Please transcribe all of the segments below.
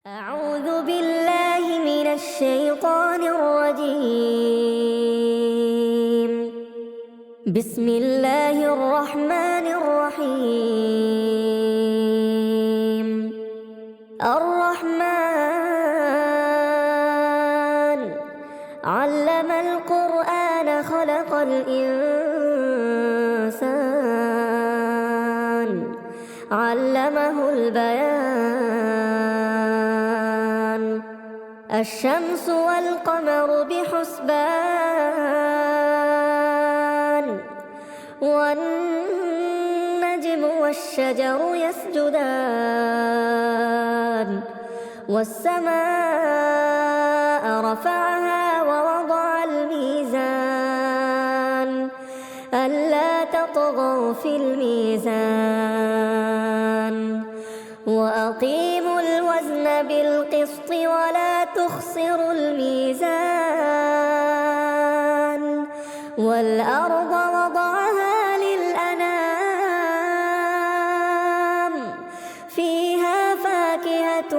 أعوذ بالله من الشيطان الرجيم. بسم الله الرحمن الرحيم. الرحمن علم القرآن خلق الإنسان علمه البيان. الشمس والقمر بحسبان والنجم والشجر يسجدان. والسماء رفعها ووضع الميزان ألا تطغوا في الميزان وأقيموا الوزن بالقسط ولا تخسروا الميزان. والأرض وضعها للأنام فيها فاكهة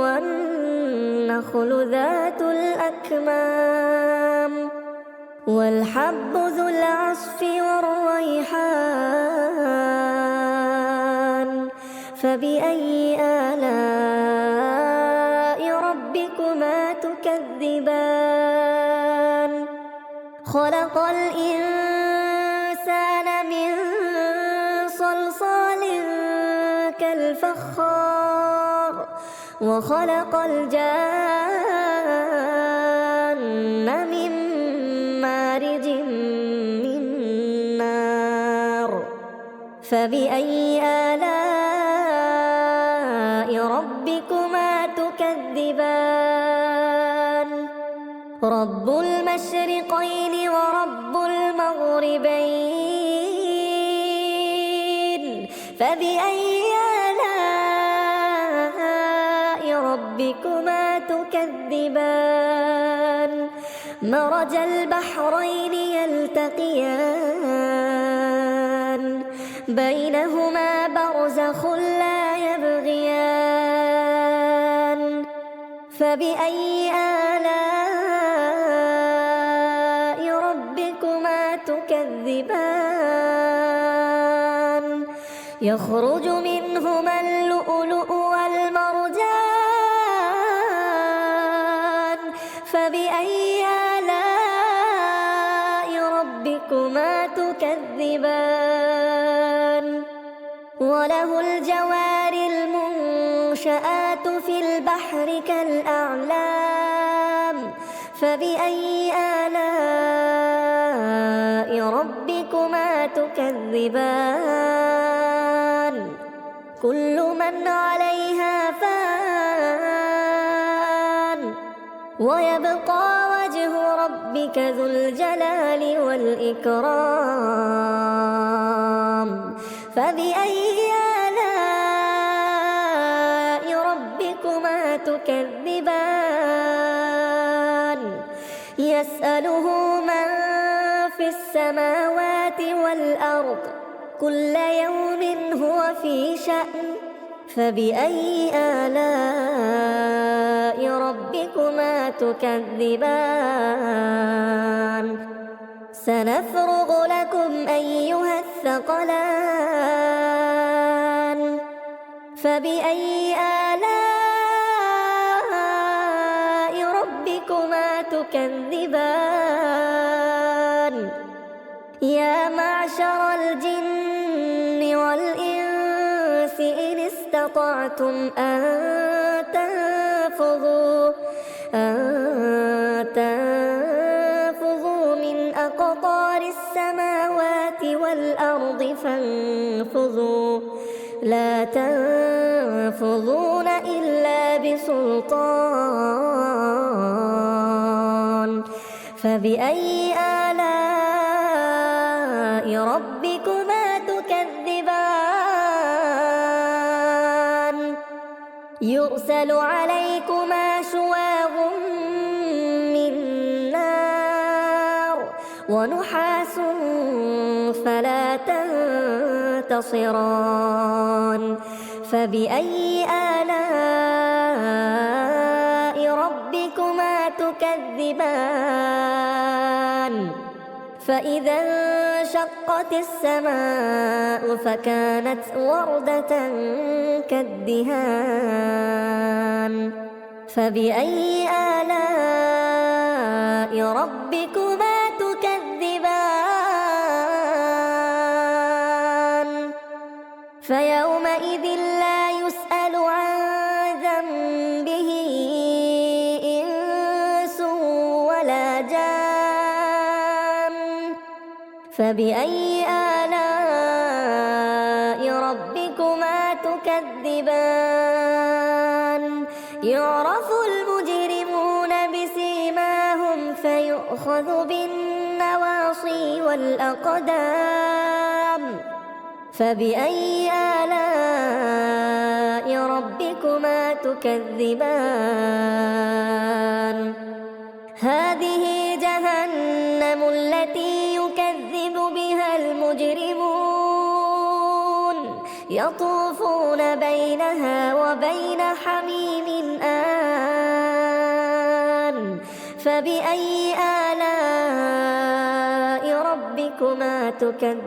والنخل ذات الأكمام والحب ذو العصف والريحان. فبأي آلاء ربكما تكذبان؟ خلق الإنسان من صلصال كالفخار وخلق الجان من مارج من نار. فبأي آلاء ربكما تكذبان؟ رب المشرقين ورب المغربين. فبأي آلاء ربكما تكذبان؟ مرج البحرين يلتقيان بينهما برزخ لا يبغيان. فبأي آلاء ربكما تكذبان؟ يخرج منهما اللؤلؤ والمرجان. فبأي آلاء ربكما تكذبان؟ وله الجوار المنشآت في البحر كالأعلام. فبأي آلاء ربكما تكذبان؟ كل من عليها فان ويبقى وجه ربك ذو الجلال والإكرام. فبأي آلاء ربكما تكذبان؟ يسأله من في السماوات والأرض كل يوم هو في شأن. فبأي آلاء ربكما تكذبان؟ سنفرغ لكم أيها الثقلان. فبأي آلاء ربكما تكذبان؟ يا معشر الجن والإنس إن استطعتم أن تنفذوا من أقطار السماوات والأرض فانفذوا لا تنفذون إلا بسلطان. فبأي آلاء ربكما تكذبان؟ يرسل عليكما شواظ من نار ونحاس فلا تنتصران. فبأي آلاء تكذبان فإذا انشقت السماء فكانت وردة كالدهان فبأي آلاء ربكما تكذبان فيومئذ لا يسأل عن ذنبه إنس ولا جان فبأي آلاء ربكما تكذبان يعرف المجرمون بسيماهم فيؤخذ بالنواصي والأقدام فبأي آلاء ربكما تكذبان هذه جهنم التي يكذب بها المجرمون يطوفون بينها وبين حميم آن فبأي آلاء ربكما تكذبان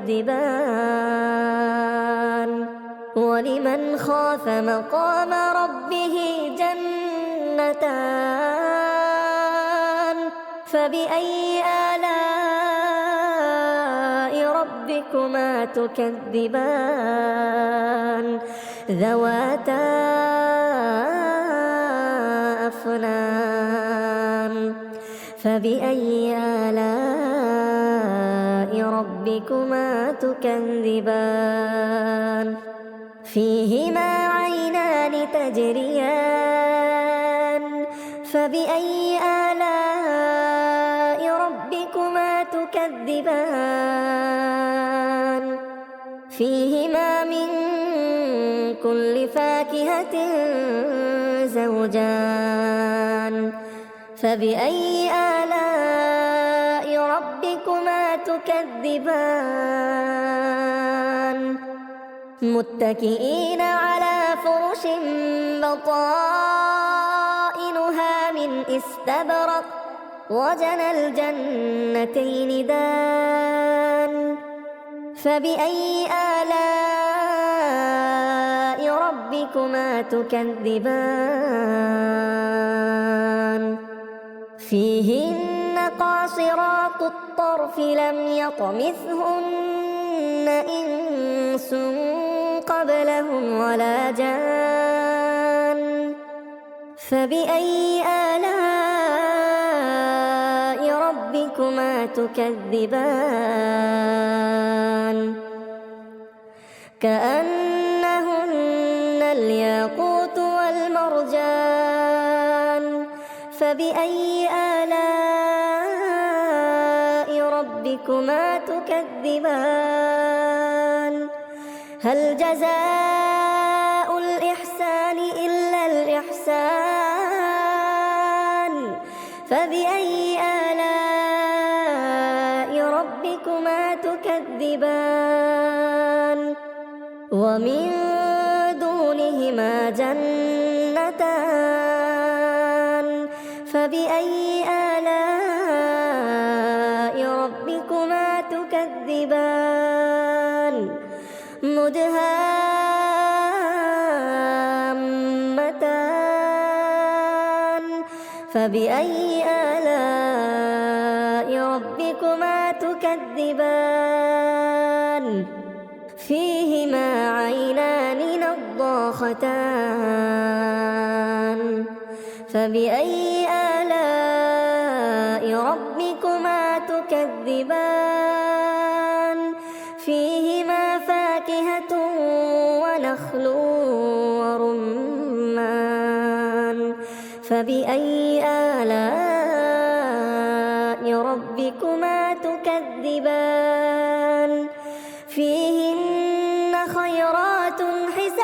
ولمن خاف مقام ربه جنتان فبأي آلاء ربكما تكذبان ذواتا أفنان فبأي آلاء ربكما تكذبان فيهما عينان تجريان فبأي آلاء ربكما تكذبان فيهما من كل فاكهة زوجان فبأي آلاء ربكما تكذبان متكئين على فرش بطائنها من استبرق وجنى الجنتين دان فبأي آلاء ربكما تكذبان فيهن قاصرات الطرف لم يطمثهن إنس قبلهم ولا جان فبأي آلاء ربكما تكذبان كأنهن الياقوت والمرجان فبأي آلاء ربكما تكذبان هل جزاء الإحسان إلا الإحسان فبأي آلاء ربكما تكذبان ومن دونهما جنتان فبأي آلاء ربكما تكذبان مدهامتان فبأي آلاء ربكما تكذبان فيهما عينان نضاختان فبأي آلاء ربكما تكذبان فيهما فاكهة ونخل ورمان فبأي آلاء ربكما تكذبان فيهن خيرات حسان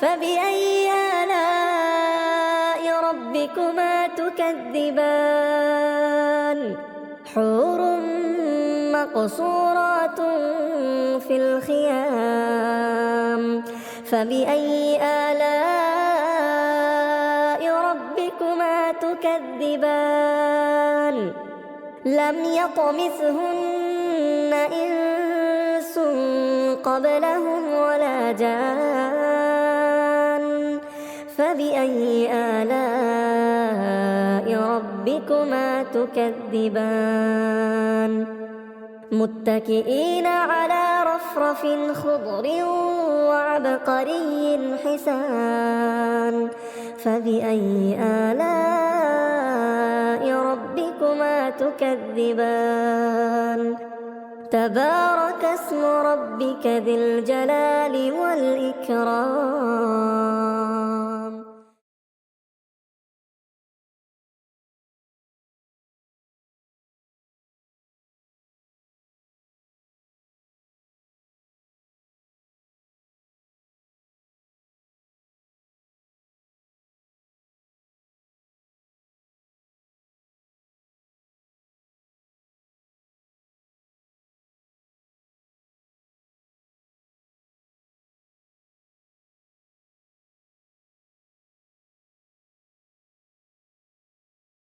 فبأي آلاء ربكما تكذبان حور مقصورات في الخيام فبأي آلاء ربكما تكذبان لم يطمثهن إنس قبلهم ولا جان فبأي آلاء ربكما تكذبان متكئين على رفرف خضر وعبقري حسان فبأي آلاء ربكما تكذبان تبارك اسم ربك ذي الجلال والإكرام